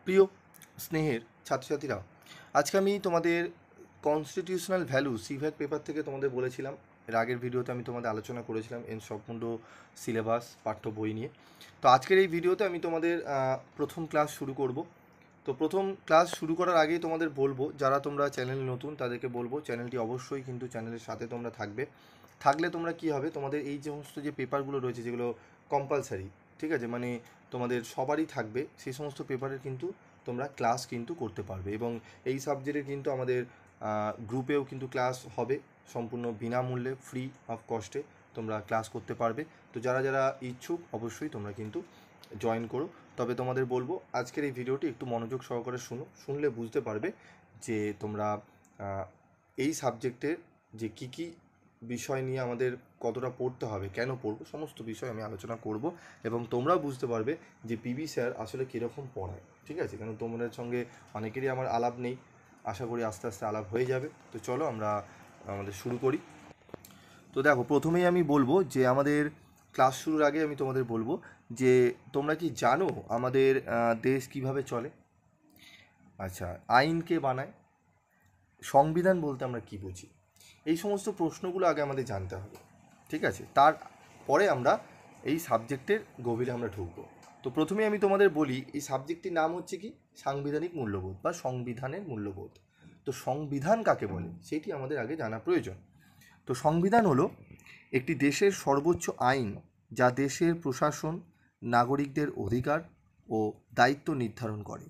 প্রিয় স্নেহের ছাত্রছাত্রীরা, আজকে আমি তোমাদের কনস্টিটিউশনাল ভ্যালু সিভ্যাট পেপার থেকে তোমাদের বলেছিলাম। এর আগের ভিডিওতে আমি তোমাদের আলোচনা করেছিলাম এর সম্পূর্ণ সিলেবাস পাঠ্য বই নিয়ে। তো আজকের এই ভিডিওতে আমি তোমাদের প্রথম ক্লাস শুরু করব। তো প্রথম ক্লাস শুরু করার আগেই তোমাদের বলবো, যারা তোমরা চ্যানেল নতুন তাদেরকে বলবো চ্যানেলটি অবশ্যই কিন্তু চ্যানেলের সাথে তোমরা থাকলে তোমরা কি হবে, তোমাদের এই সমস্ত যে পেপারগুলো রয়েছে যেগুলো কম্পালসারি, ঠিক আছে, মানে তোমাদের সবারই থাকবে, সেই সমস্ত পেপারের কিন্তু তোমরা ক্লাস কিন্তু করতে পারবে। এবং এই সাবজেক্টের কিন্তু আমাদের গ্রুপেও কিন্তু ক্লাস হবে, সম্পূর্ণ বিনামূল্যে, ফ্রি অফ কস্টে তোমরা ক্লাস করতে পারবে। তো যারা যারা ইচ্ছুক অবশ্যই তোমরা কিন্তু জয়েন করো। তবে তোমাদের বলবো আজকের এই ভিডিওটি একটু মনোযোগ সহকারে শুনলে বুঝতে পারবে যে তোমরা এই সাবজেক্টের যে কী বিষয় নিয়ে আমাদের কতটা পড়তে হবে, কেন পড়বো, সমস্ত বিষয় আমি আলোচনা করব। এবং তোমরাও বুঝতে পারবে যে পিবি স্যার আসলে কীরকম পড়ায়, ঠিক আছে, কারণ তোমাদের সঙ্গে অনেকেরই আমার আলাপ নেই, আশা করি আস্তে আস্তে আলাপ হয়ে যাবে। তো চলো আমরা আমাদের শুরু করি। তো দেখো, প্রথমেই আমি বলবো যে আমাদের ক্লাস শুরুর আগে আমি তোমাদের বলবো যে তোমরা কি জানো আমাদের দেশ কিভাবে চলে? আচ্ছা, আইন কে বানায়? সংবিধান বলতে আমরা কি বুঝি? এই সমস্ত প্রশ্নগুলো আগে আমাদের জানতে হবে, ঠিক আছে, তারপরে আমরা এই সাবজেক্টের গভীরে আমরা ঢুকবো। তো প্রথমেই আমি তোমাদের বলি, এই সাবজেক্টটির নাম হচ্ছে কি? সাংবিধানিক মূল্যবোধ বা সংবিধানের মূল্যবোধ। তো সংবিধান কাকে বলে সেটি আমাদের আগে জানা প্রয়োজন। তো সংবিধান হলো একটি দেশের সর্বোচ্চ আইন, যা দেশের প্রশাসন, নাগরিকদের অধিকার ও দায়িত্ব নির্ধারণ করে,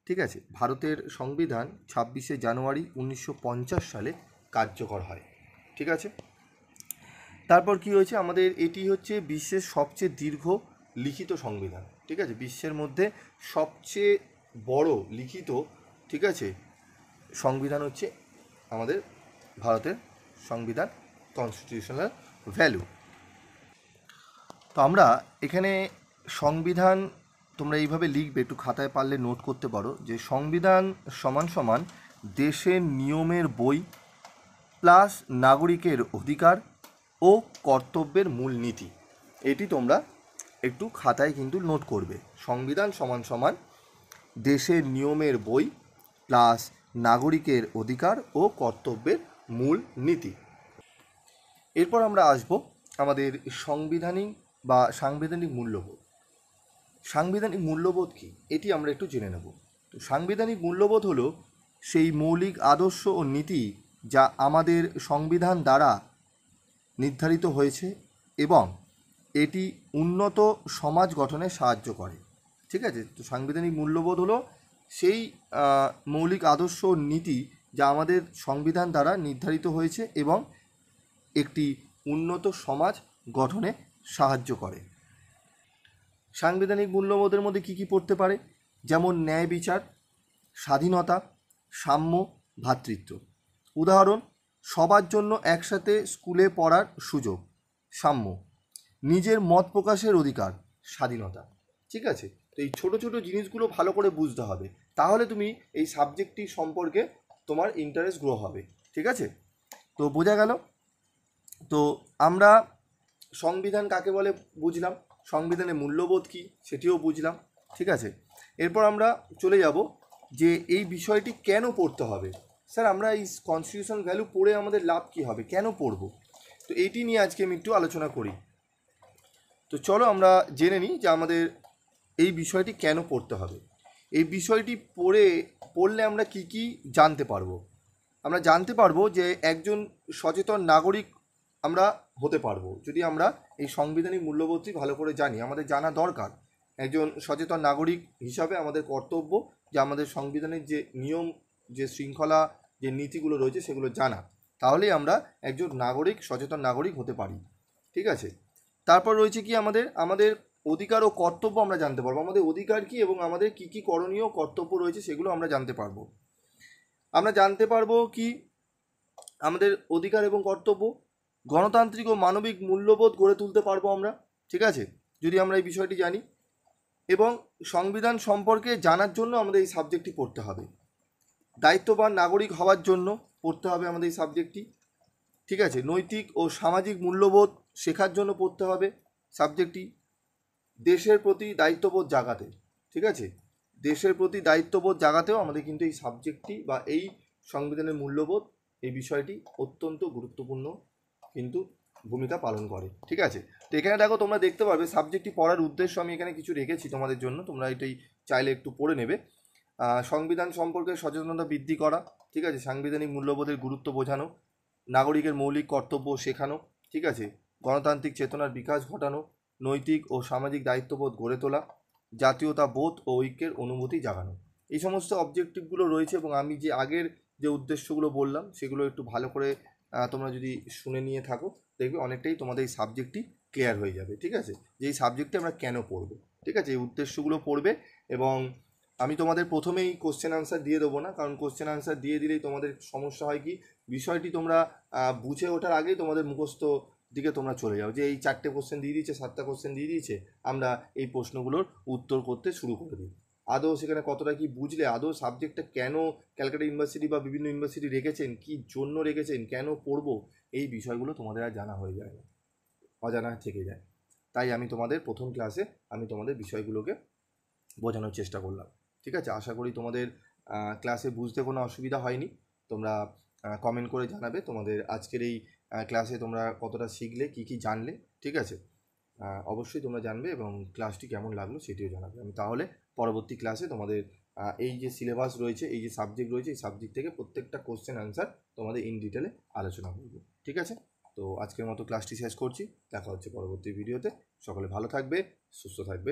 ঠিক আছে। ভারতের সংবিধান 26শে জানুয়ারি 1950 সালে কার্যকর হয়, ঠিক আছে। তারপর কি হয়েছে, আমাদের এটি হচ্ছে বিশ্বের সবচেয়ে দীর্ঘ লিখিত সংবিধান, ঠিক আছে, বিশ্বের মধ্যে সবচেয়ে বড় লিখিত, ঠিক আছে, সংবিধান হচ্ছে আমাদের ভারতের সংবিধান, কনস্টিটিউশনাল ভ্যালু। তো আমরা এখানে সংবিধান, তোমরা এইভাবে লিখবে, একটু খাতায় পারলে নোট করতে পারো যে সংবিধান সমান সমান দেশের নিয়মের বই প্লাস নাগরিকের অধিকার ও কর্তব্যের মূল নীতি। এটি তোমরা একটু খাতায় কিন্তু নোট করবে। সংবিধান সমান সমান দেশের নিয়মের বই প্লাস নাগরিকের অধিকার ও কর্তব্যের মূল নীতি। এরপর আমরা আসব আমাদের সাংবিধানিক মূল্যবোধ। সাংবিধানিক মূল্যবোধ কী, এটি আমরা একটু জেনে নেব। তো সাংবিধানিক মূল্যবোধ হলো সেই মৌলিক আদর্শ ও নীতি যা আমাদের সংবিধান দ্বারা নির্ধারিত হয়েছে এবং এটি উন্নত সমাজ গঠনে সাহায্য করে, ঠিক আছে। তো সাংবিধানিক মূল্যবোধ হলো সেই মৌলিক আদর্শ ও নীতি যা আমাদের সংবিধান দ্বারা নির্ধারিত হয়েছে এবং একটি উন্নত সমাজ গঠনে সাহায্য করে। সাংবিধানিক মূল্যবোধের মধ্যে কী কী পড়তে পারে? যেমন ন্যায় বিচার, স্বাধীনতা, সাম্য, ভ্রাতৃত্ব। উদাহরণ: সবার জন্য একসাথে স্কুলে পড়ার সুযোগ, সাম্য। নিজের মত প্রকাশের অধিকার, স্বাধীনতা, ঠিক আছে। তো এই ছোটো ছোটো জিনিসগুলো ভালো করে বুঝতে হবে, তাহলে তুমি এই সাবজেক্টটি সম্পর্কে তোমার ইন্টারেস্ট গ্রো হবে, ঠিক আছে। তো বোঝা গেল। তো আমরা সংবিধান কাকে বলে বুঝলাম, সংবিধানের মূল্যবোধ কী সেটিও বুঝলাম, ঠিক আছে। এরপর আমরা চলে যাব যে এই বিষয়টি কেন পড়তে হবে। স্যার, আমরা এই কনস্টিটিউশন ভ্যালু পড়ে আমাদের লাভ কী হবে, কেন পড়ব? তো এইটি নিয়ে আজকে আমি একটু আলোচনা করি। তো চলো আমরা জেনে নিই যে আমাদের এই বিষয়টি কেন পড়তে হবে। এই বিষয়টি পড়লে আমরা কি জানতে পারবো? আমরা জানতে পারবো যে একজন সচেতন নাগরিক আমরা হতে পারবো যদি আমরা এই সাংবিধানিক মূল্যবোধটি ভালো করে জানি। আমাদের জানা দরকার, একজন সচেতন নাগরিক হিসাবে আমাদের কর্তব্য যে আমাদের সংবিধানের যে নিয়ম, যে শৃঙ্খলা, যে নীতিগুলো রয়েছে সেগুলো জানা, তাহলেই আমরা একজন সচেতন নাগরিক হতে পারি, ঠিক আছে। তারপর রয়েছে কি, আমাদের অধিকার ও কর্তব্য আমরা জানতে পারবো। আমাদের অধিকার কী এবং আমাদের কী করণীয় কর্তব্য রয়েছে সেগুলো আমরা জানতে পারবো। আমরা জানতে পারবো কি আমাদের অধিকার এবং কর্তব্য, গণতান্ত্রিক ও মানবিক মূল্যবোধ গড়ে তুলতে পারবো আমরা, ঠিক আছে, যদি আমরা এই বিষয়টি জানি। এবং সংবিধান সম্পর্কে জানার জন্য আমাদের এই সাবজেক্টটি পড়তে হবে। দায়িত্ববান নাগরিক হওয়ার জন্য পড়তে হবে আমাদের এই সাবজেক্টটি, ঠিক আছে। নৈতিক ও সামাজিক মূল্যবোধ শেখার জন্য পড়তে হবে সাবজেক্টটি। দেশের প্রতি দায়িত্ববোধ জাগাতে, ঠিক আছে, দেশের প্রতি দায়িত্ববোধ জাগাতেও আমাদের কিন্তু এই সাবজেক্টটি বা এই সংবিধানের মূল্যবোধ এই বিষয়টি অত্যন্ত গুরুত্বপূর্ণ কিন্তু ভূমিকা পালন করে। ঠিক আছে, তো এখানে দেখো তোমরা দেখতে পারবে সাবজেক্টটি পড়ার উদ্দেশ্য আমি এখানে কিছু রেখেছি তোমাদের জন্য, তোমরা এটাই চাইলে একটু পড়ে নেবে। সংবিধান সম্পর্কে সচেতনতা বৃদ্ধি করা, ঠিক আছে, সাংবিধানিক মূল্যবোধের গুরুত্ব বোঝানো, নাগরিকের মৌলিক কর্তব্য শেখানো, ঠিক আছে, গণতান্ত্রিক চেতনার বিকাশ ঘটানো, নৈতিক ও সামাজিক দায়িত্ববোধ গড়ে তোলা, জাতীয়তাবোধ ও ঐক্যের অনুভূতি জাগানো। এই সমস্ত অবজেক্টিভগুলো রয়েছে এবং আমি যে আগের যে উদ্দেশ্যগুলো বললাম সেগুলো একটু ভালো করে তোমরা যদি শুনে নিয়ে থাকো দেখবে অনেকটাই তোমাদের এই সাবজেক্টটি ক্লিয়ার হয়ে যাবে। ঠিক আছে, যে এই সাবজেক্টে আমরা কেন পড়বো, ঠিক আছে, এই উদ্দেশ্যগুলো পড়বে। এবং আমি তোমাদের প্রথমেই কোশ্চেন আনসার দিয়ে দেবো না, কারণ কোশ্চেন আনসার দিয়ে দিলেই তোমাদের সমস্যা হয় কি, বিষয়টি তোমরা বুঝে ওঠার আগেই তোমাদের মুখস্থ দিকে তোমরা চলে যাও, যে এই 4টে কোশ্চেন দিয়ে দিয়েছে, 7টা কোশ্চেন দিয়ে দিয়েছে, আমরা এই প্রশ্নগুলোর উত্তর করতে শুরু করে দিই। আদৌ সেখানে কতটা কি বুঝলে, আদৌ সাবজেক্টটা কেন ক্যালকাটা ইউনিভার্সিটি বা বিভিন্ন ইউনিভার্সিটি রেখেছেন, কি জন্য রেখেছেন, কেন পড়বো, এই বিষয়গুলো তোমাদের আর জানা হয়ে যায় না, অজানা থেকে যায়। তাই আমি তোমাদের প্রথম ক্লাসে আমি তোমাদের বিষয়গুলোকে বোঝানোর চেষ্টা করলাম। ঠিক আছে, আশা করি তোমাদের ক্লাসে বুঝতে কোনো অসুবিধা হয়নি। তোমরা কমেন্ট করে জানাবে তোমাদের আজকের এই ক্লাসে তোমরা কতটা শিখলে, কি কি জানলে। ঠিক আছে, অবশ্যই তোমরা জানবে এবং ক্লাসটি কেমন লাগলো সেটিও জানাবে। আমি তাহলে পরবর্তী ক্লাসে তোমাদের এই যে সিলেবাস রয়েছে, এই যে সাবজেক্ট রয়েছে, এই সাবজেক্ট থেকে প্রত্যেকটা কোশ্চেন আনসার তোমাদের ইন ডিটেলে আলোচনা করব। ঠিক আছে, তো আজকের মতো ক্লাসটি শেষ করছি, দেখা হচ্ছে পরবর্তী ভিডিওতে। সকলে ভালো থাকবে, সুস্থ থাকবে।